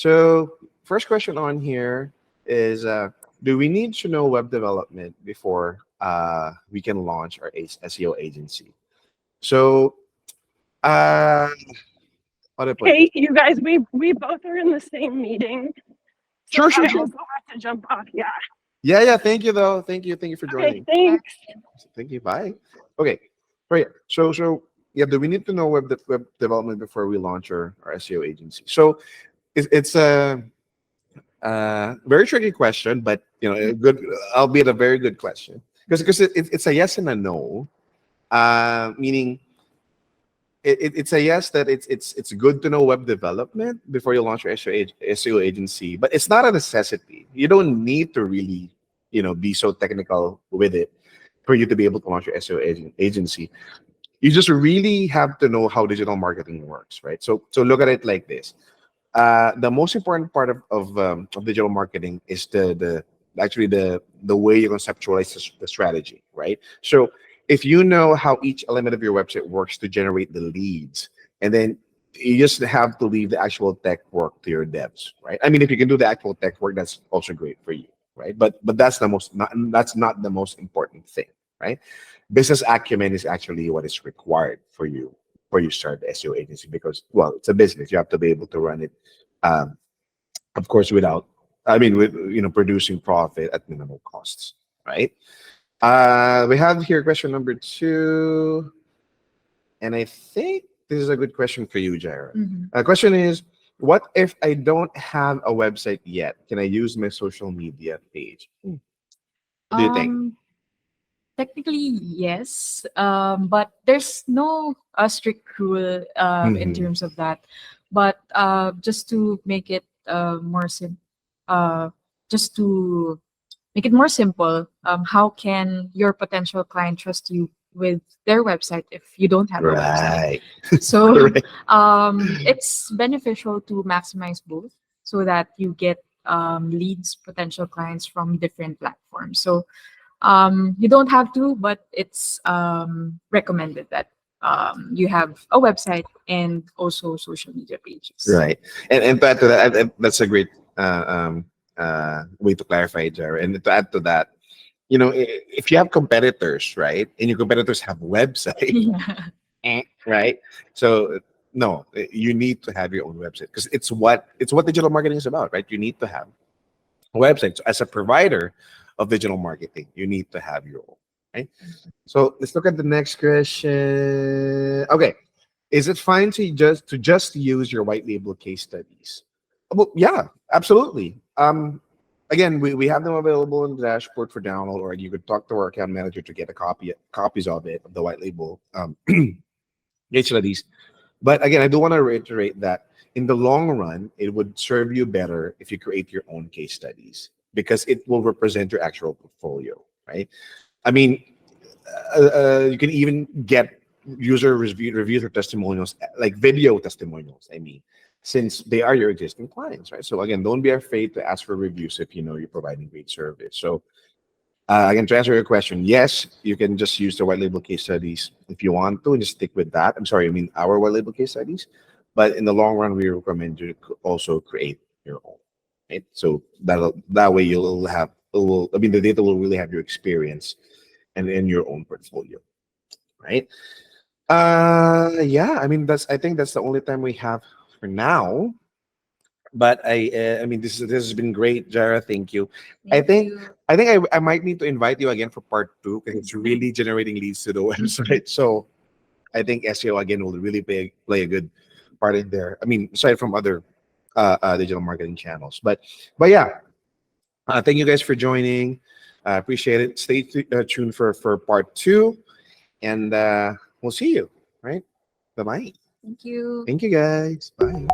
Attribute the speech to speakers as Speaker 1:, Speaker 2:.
Speaker 1: So first question on here is, do we need to know web development before we can launch our SEO agency? So, uh, how do I put this?
Speaker 2: Hey, you guys, we both are in the same meeting, so
Speaker 1: Sure, sure,
Speaker 2: I
Speaker 1: sure.
Speaker 2: also have to jump off. Yeah.
Speaker 1: Yeah, yeah. Thank you, though. Thank you for
Speaker 2: Okay.
Speaker 1: joining.
Speaker 2: Thanks.
Speaker 1: Thank you. Bye. Okay. Right. So yeah, do we need to know web development before we launch our SEO agency? So it's a very tricky question, but a good, albeit a very good question, because it's a yes and a no. Meaning it's a yes that it's good to know web development before you launch your SEO agency, but it's not a necessity. You don't need to really be so technical with it for you to be able to launch your SEO agency. You just really have to know how digital marketing works, right? So look at it like this. The most important part of digital marketing is actually the way you conceptualize the strategy, right? So if you know how each element of your website works to generate the leads, and then you just have to leave the actual tech work to your devs, right? I mean, if you can do the actual tech work, that's also great for you, right? But that's not the most important thing, right? Business acumen is actually what is required for you before you start the SEO agency, because, well, it's a business. You have to be able to run it, um, of course, with producing profit at minimal costs, right? We have here question number 2, and I think this is a good question for you, Jaira. Question is, what if I don't have a website yet? Can I use my social media page? What do you think?
Speaker 3: Technically, yes, but there's no strict rule in
Speaker 1: Mhm.
Speaker 3: terms of that. But just to make it uh, just to make it more simple, how can your potential client trust you with their website if you don't have a website?
Speaker 1: Right.
Speaker 3: So
Speaker 1: Correct.
Speaker 3: it's beneficial to maximize both so that you get leads, potential clients from different platforms. So you don't have to, but it's recommended that you have a website and also social media pages.
Speaker 1: Right. And to add to that, that's a great way to clarify, Jared. And to add to that, if you have competitors, right, and your competitors have website,
Speaker 3: Yeah.
Speaker 1: right? So no, you need to have your own website, because it's what digital marketing is about, right? You need to have a website. So as a provider of digital marketing, you need to have your own, right? So let's look at the next question. Okay. Is it fine to just use your white label case studies? Well, yeah, absolutely. Again, we have them available in the dashboard for download, or you could talk to our account manager to get copies of it, of the white label case studies. But again, I do want to reiterate that in the long run, it would serve you better if you create your own case studies, because it will represent your actual portfolio, right? I mean, you can even get reviews or testimonials, like video testimonials. I mean, since they are your existing clients, right? So again, don't be afraid to ask for reviews if you know you're providing great service. So again, to answer your question, yes, you can just use the white label case studies if you want to, and just stick with that. I'm sorry, I mean our white label case studies, but in the long run, we recommend you to also create your own, right? So that way you'll have, I mean, the data will really have your experience and in your own portfolio, right? Yeah, I mean, I think that's the only time we have for now. But I mean, this has been great, Jara. Thank you. I
Speaker 3: Thank
Speaker 1: think
Speaker 3: you.
Speaker 1: I think I might need to invite you again for part 2, because it's really generating leads to the website. So I think SEO again will really play a good part in there. I mean, aside from other digital marketing channels, but yeah, thank you guys for joining. I appreciate it. Stay tuned for part 2, and we'll see you. Right? Bye bye.
Speaker 3: Thank you.
Speaker 1: Thank you guys. Bye.